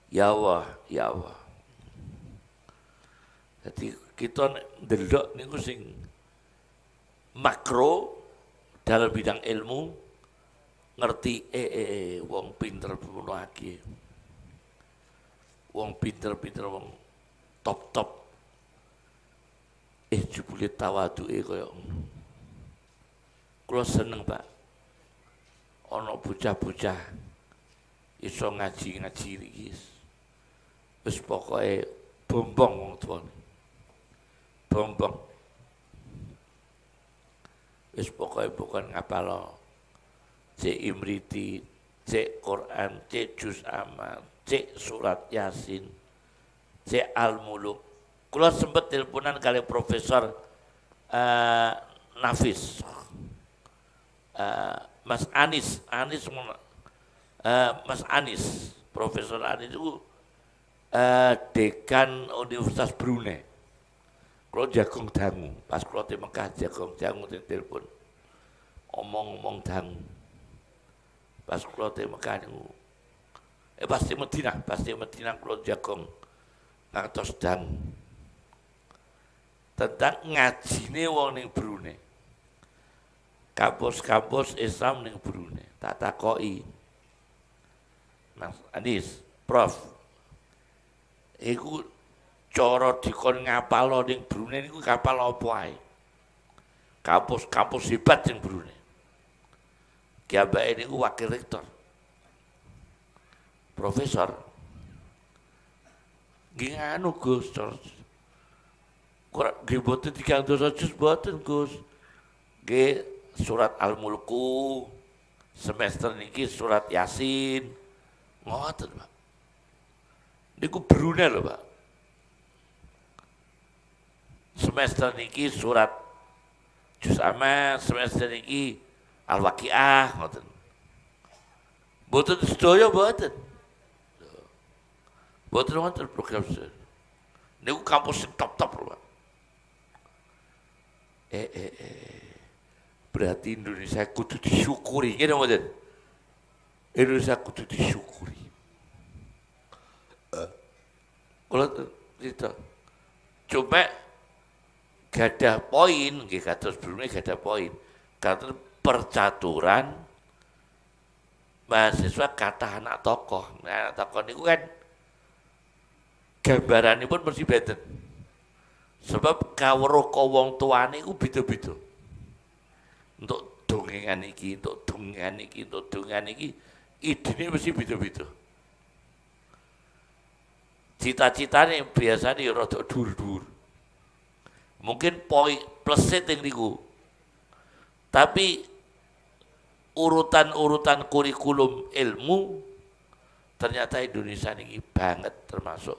Ya Allah, ya Allah. Jadi kita ndelok niku sing makro dalam bidang ilmu ngerti wong pinter ngono iki. Wong pinter-pinter wong top-top jebule tawaduke kaya ngono. Kula seneng, Pak. Ana bocah-bocah iso ngaji-ngaji iki. Wis pokoke bombong wong tuane. Bombong. Wis pokoke bukan ngapalo. Cek Imriti, cek Quran, cek Juz Amal, cek surat Yasin, cek Al-Muluk. Kula sempet teleponan kali Profesor Nafis. Mas Anis, Mas Anis, Profesor Anis itu dekan Universitas Brunei. Kalau jagung dangu, pas kalau di Mekah jagung dangu di telepon, omong-omong dangu. Pas kalau di Mekah itu, pasti Medina kalau jagung ngantos dangu. Tentang ngajine wong ning Brunei. Kampus-kampus Islam ning Brunei, tak takoki. Mas Anis, Prof. Iku cara dikon ngapalo ning Brunei niku kapal apa ae? Kampus hebat ning Brunei. Kiambake niku wakil rektor. Profesor. Nggih anu Gus, nggih boten 300 juz boten Gus. Nggih surat Al-Mulku, semester niki surat Yasin. Ngoten, Pak. Niku Brunei lho, Pak. Semester niki surat Juz Amal, semester niki Al-Waqiah, ngoten. Boten sedaya boten. Boten wonten program sedaya. Niku kampus sing top-top lho, Pak. Berarti Indonesia kudu disyukuri, ngene mboten? Indonesia kudu disyukuri. Kula itu cuma gadah poin nggih kados sebelumnya gadah poin. Kados percaturan mahasiswa kata anak tokoh. Nah, anak tokoh niku kan gambaranipun mesti beten. Sebab kawruh wong tuane iku beda-beda. Untuk dongengan iki, untuk dongengan iki, untuk dongengan iki idene mesti beda-beda. Cita-citane biasane ya rada dhuwur-dhuwur. Mungkin poin plusnya teng niku. Tapi urutan-urutan kurikulum ilmu ternyata Indonesia ini banget termasuk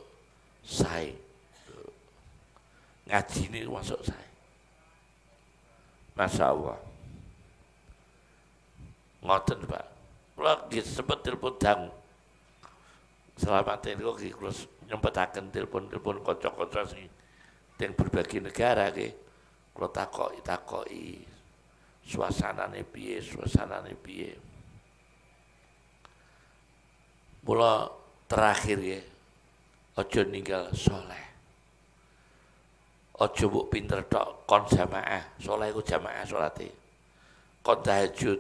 saya. Ngaji ini masuk saya. Masya Allah. Ngoten Pak. Kalau sempat telepon dangu. Selamat niku kula nyempetaken telepon-telepon kanca-kanca sing teng berbagai negara nggih. Kula takoki suasanane piye. Mula terakhir ya, aja ninggal soleh. Aja mbok pinter tok kon jamaah. Soleh iku jamaah salate. Kon tahajud,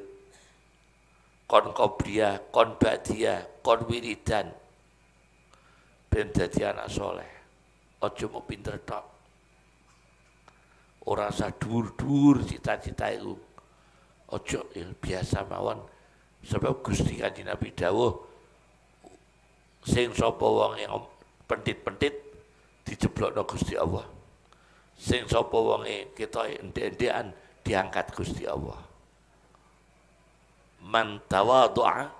kon qobliyah, kon ba'diyah, kon wiridan. Ben dadi anak soleh. Aja mbok pinter tok. Ora usah dhuwur-dhuwur cita-cita iku. Aja ya, biasa mawon. Sebab Gusti Kanjeng Nabi dawuh sing sapa wong yang pentit-pentit dijeblokno Gusti Allah. Sing sapa wonge ketoke endek-endekan diangkat Gusti Allah. Man tawadhu'a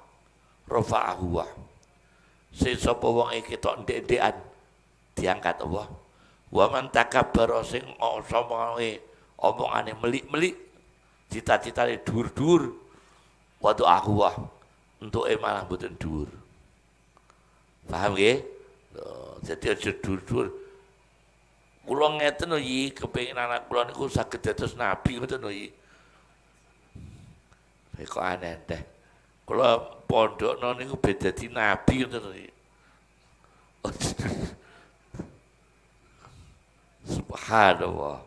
rafa'ahu wa. Sing sapa wonge ketok endek-endekan diangkat Allah. Wa man takabbara sing sapa wonge omongane melik-melik cita-citane dhuwur-dhuwur wa du'ahu wa. Entuke malah mboten dhuwur. Paham nggih? Jadi aja dhuwur-dhuwur. Kula ngeten lho iki, kepengin anak kula niku saged dados nabi ngoten lho iki. Kok aneh teh. Kula pondokno niku ben dadi nabi ngoten lho iki. Subhanallah.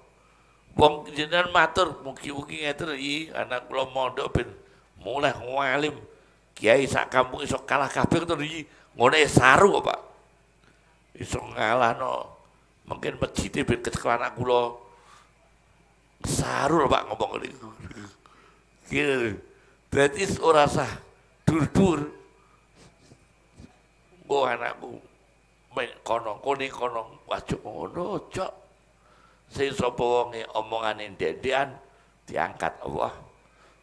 Wong jenengan matur mugi-mugi ngeten lho iki, anak kula mondok ben mulai ngalim. Kiai sak kampung iso kalah kabeh ngoten lho iki. Ngene saru kok, Pak. Iso ngalahno. Mungkin masjidnya ben kecekel anak kula. Saru lho Pak ngomong niku. Gitu. Berarti ora sah dur-dur. Oh anakku kono wajib ngono, Cok. Sing sapa wonge omongane ndek-ndekan diangkat Allah.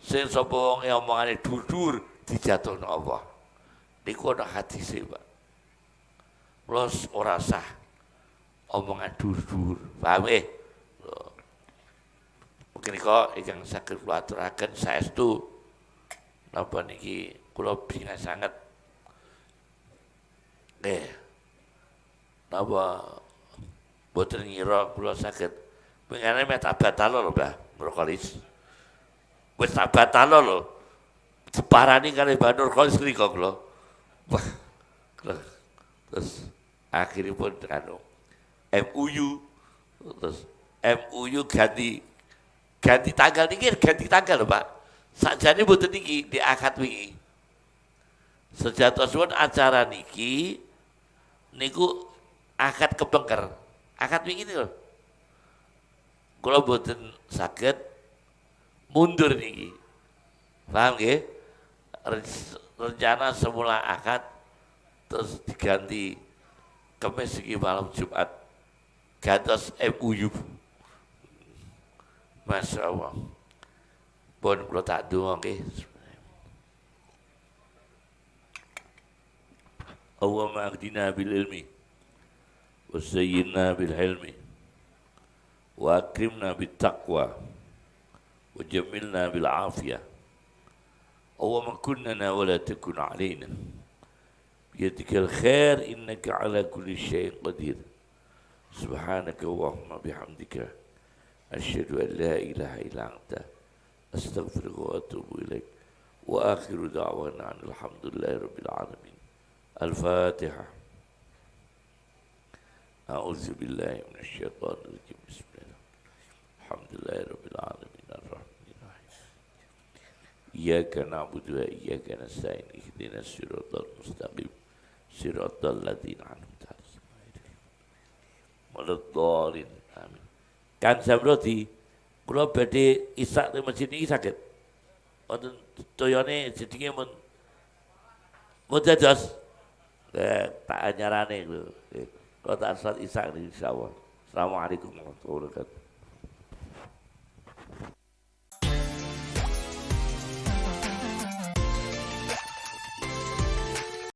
Sing sapa wonge omongane dur-dur dijatuhno Allah. Niku ana hadise, Pak. Plus ora sah omongan dur-dur. Paham nggih? Mungkin kok ingkang saged kula aturaken saestu napa niki kula bingah sanget. Napa boten ngira kula saged pengane met batal lho, Mbah Nurkolis. Wis batal lho. Diparani kali Mbah Nurkolis ngriko kula. Wah. Terus akhirnya pun MUU terus MUU ganti tanggal niki ganti tanggal lho Pak. Sakjane mboten niki di akad wingi. Sejatosipun acara niki niku akad kepengker. Akad wingi niku. Kula mboten saged mundur niki. Paham nggih? Rencana semula akad terus diganti Kamis iki malam Jumat. Gantos MUU. Masya Allah. Pun kula tak ndonga nggih. Allahumma ahdina bil ilmi wa sayyidna bil hilmi wa akrimna bit taqwa wa jamilna bil afiyah. Allahumma kunnana wa la takun alaina. Biyadikal khair innaka ala kulli syai'in qadir. Subhanaka Allahumma bihamdika asyhadu an la ilaha illa anta astaghfiruka wa atubu ilaik. Wa akhiru da'wana alhamdulillahi rabbil alamin. Al-Fatihah. A'udzubillahi minasyaitonirrajim. Bismillah. Alhamdulillahirabbil alamin arrahmanirrahim. Iyyaka na'budu wa iyyaka nasta'in. Ihdinas siratal mustaqim. Siratal ladzina an'amta 'alaihim ghairil maghdubi 'alaihim. Amin. Kan Samrodi, kula badhe isak teng masjid niki saged. Wonten toyone jedinge mun dados. Tak anyarane lho. Kula tak salat isak niki insyaallah. Assalamualaikum warahmatullahi wabarakatuh.